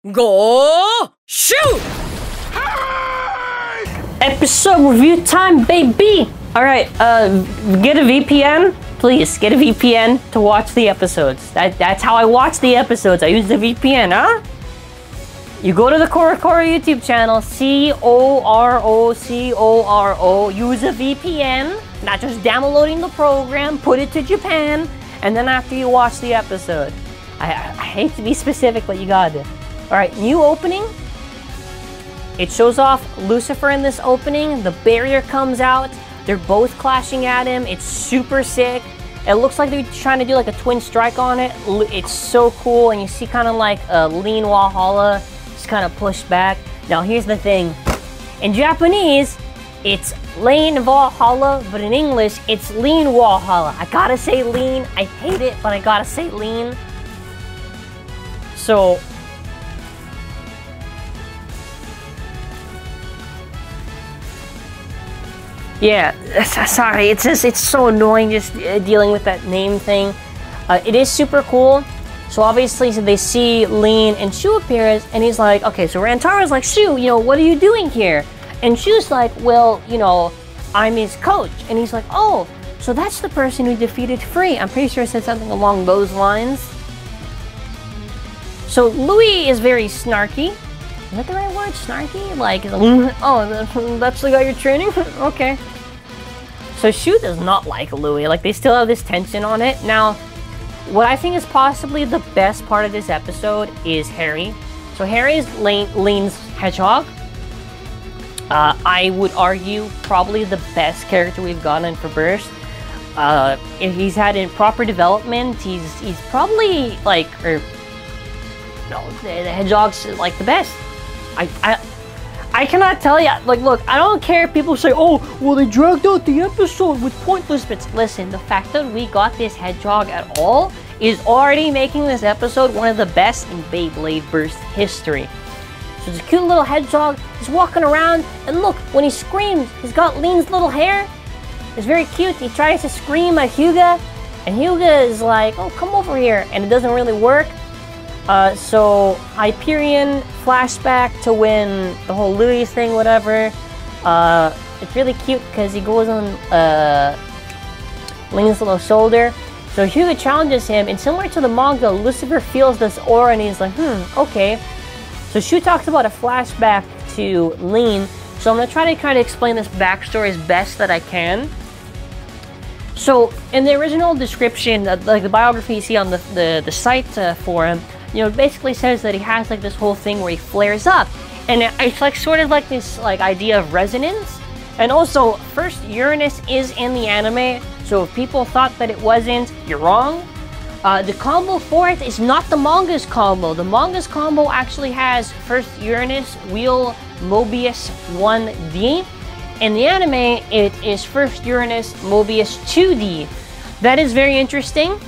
Go shoot! Episode review time, baby! Alright, get a VPN. Please, get a VPN to watch the episodes. That's how I watch the episodes. I use the VPN, huh? You go to the CoroCoro YouTube channel, C-O-R-O-C-O-R-O, use a VPN, not just downloading the program, put it to Japan, and then after you watch the episode. I hate to be specific, but you got it. Alright, new opening. It shows off Lucifer in this opening. The barrier comes out. They're both clashing at him. It's super sick. It looks like they're trying to do like a twin strike on it. It's so cool. And you see kind of like a Lean Walhalla just kind of pushed back. Now here's the thing. In Japanese, it's Lean Valhalla, but in English, it's Lean Walhalla. I gotta say lean. I hate it, but I gotta say lean. So yeah, sorry, it's so annoying just dealing with that name thing. It is super cool. So obviously they see Lean and Shu appears and he's like, okay, so Rantara's like, Shu, you know, what are you doing here? And Shu's like, well, you know, I'm his coach. And he's like, oh, so that's the person who defeated Free. I'm pretty sure it said something along those lines. So Louis is very snarky. Is that the right word? Snarky? Like, oh, that's the guy you're training? Okay. So Shu does not like Louis. Like, they still have this tension on it. Now, what I think is possibly the best part of this episode is Harry. So Harry is Lean's hedgehog. I would argue probably the best character we've gotten for Burst. If he's had in proper development, he's probably like, or no, the hedgehog's like the best. I cannot tell you. Like, look, I don't care if people say, oh, well, they dragged out the episode with pointless bits. Listen, the fact that we got this hedgehog at all is already making this episode one of the best in Beyblade Burst history. So it's a cute little hedgehog. He's walking around, and look, when he screams, he's got Lean's little hair. It's very cute. He tries to scream at Hyuga, and Hyuga is like, oh, come over here, and it doesn't really work. So Hyperion flashback to when the whole Louis thing, whatever. It's really cute because he goes on Lean's little shoulder. So Hyuga challenges him, and similar to the manga, Lucifer feels this aura and he's like, okay. So Shu talks about a flashback to Lean. So I'm gonna try to kind of explain this backstory as best that I can. So in the original description, like the biography you see on the site for him, you know, it basically says that he has like this whole thing where he flares up, and it's like sort of like this like idea of resonance. And also, first, Uranus is in the anime, so if people thought that it wasn't, you're wrong. The combo for it is not the manga's combo. The manga's combo actually has first Uranus, Wheel, Mobius 1D. In the anime, it is first Uranus, Mobius 2D. That is very interesting.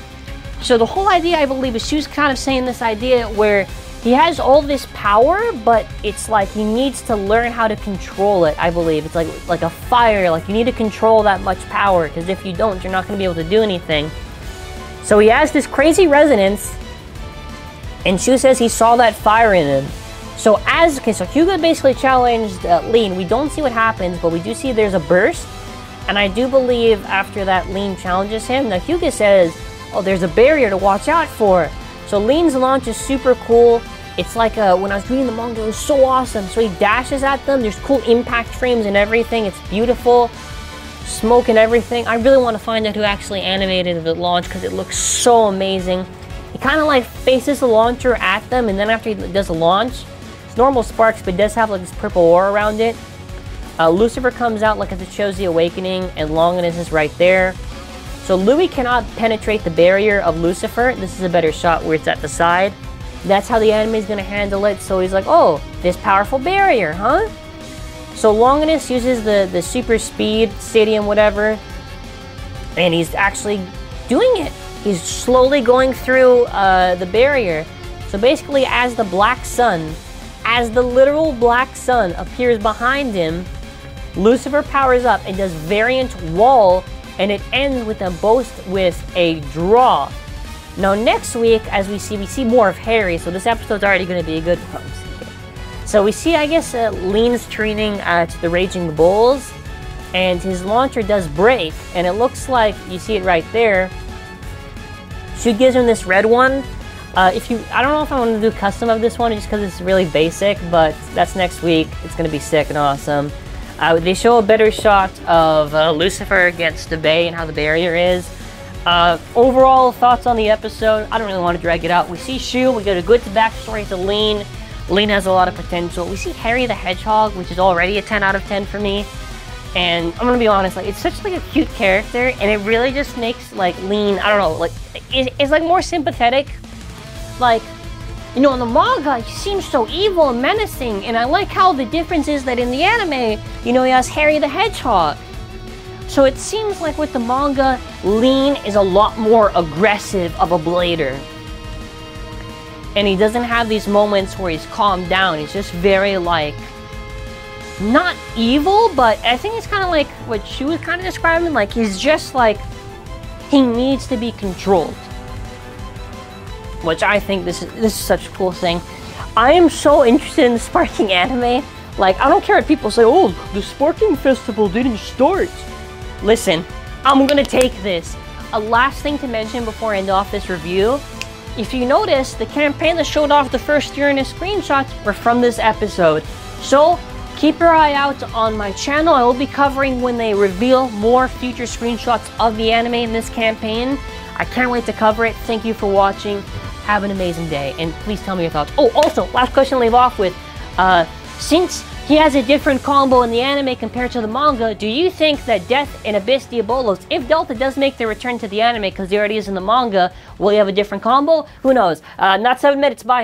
So the whole idea, I believe, is Shu's kind of saying this idea where he has all this power, but it's like he needs to learn how to control it, I believe. It's like a fire, like you need to control that much power, because if you don't, you're not going to be able to do anything. So he has this crazy resonance, and Shu says he saw that fire in him. So so Hyuga basically challenged Lean. We don't see what happens, but we do see there's a burst, and I do believe after that Lean challenges him, now Hyuga says, oh, there's a barrier to watch out for. So Lean's launch is super cool. It's like when I was reading the manga, it was so awesome. So he dashes at them. There's cool impact frames and everything. It's beautiful. Smoke and everything. I really want to find out who actually animated the launch because it looks so amazing. He kind of like faces the launcher at them, and then after he does the launch, it's normal sparks, but it does have like this purple aura around it. Lucifer comes out like as it shows the awakening, and Longinus is right there. So Louis cannot penetrate the barrier of Lucifer. This is a better shot where it's at the side. That's how the anime is going to handle it. So he's like, oh, this powerful barrier, huh? So Longinus uses the super speed, stadium, whatever. And he's actually doing it. He's slowly going through the barrier. So basically, as the black sun, as the literal black sun appears behind him, Lucifer powers up and does variant wall, and it ends with them both with a draw. Now next week, as we see more of Harry, so this episode's already going to be a good one. So we see, I guess, Lean's training at the Raging Bulls, and his launcher does break, and it looks like, you see it right there, Shu gives him this red one. I don't know if I want to do custom of this one just because it's really basic, but that's next week. It's going to be sick and awesome. They show a better shot of Lucifer against the Bay and how the barrier is. Overall thoughts on the episode, I don't really want to drag it out. We see Shu, we get a good backstory to Lean. Lean has a lot of potential. We see Harry the Hedgehog, which is already a 10 out of 10 for me. And I'm gonna be honest, like, it's such like a cute character, and it really just makes like Lean, I don't know, like it's like more sympathetic. Like, you know, in the manga, he seems so evil and menacing, and I like how the difference is that in the anime, you know, he has Harry the Hedgehog. So it seems like with the manga, Lean is a lot more aggressive of a blader. And he doesn't have these moments where he's calmed down. He's just very, like, not evil, but I think it's kind of like what she was kind of describing. Like, he's just like, he needs to be controlled. Which I think this is such a cool thing. I am so interested in the Sparking anime. Like, I don't care if people say, oh, the Sparking Festival didn't start. Listen, I'm gonna take this. A last thing to mention before I end off this review. If you notice, the campaign that showed off the first Uranus screenshots were from this episode. So, keep your eye out on my channel. I will be covering when they reveal more future screenshots of the anime in this campaign. I can't wait to cover it. Thank you for watching. Have an amazing day, and please tell me your thoughts. Oh, also, last question to leave off with. Since he has a different combo in the anime compared to the manga, do you think that Death and Abyss Diabolos, if Delta does make their return to the anime because he already is in the manga, will he have a different combo? Who knows? Not 7 minutes, bye.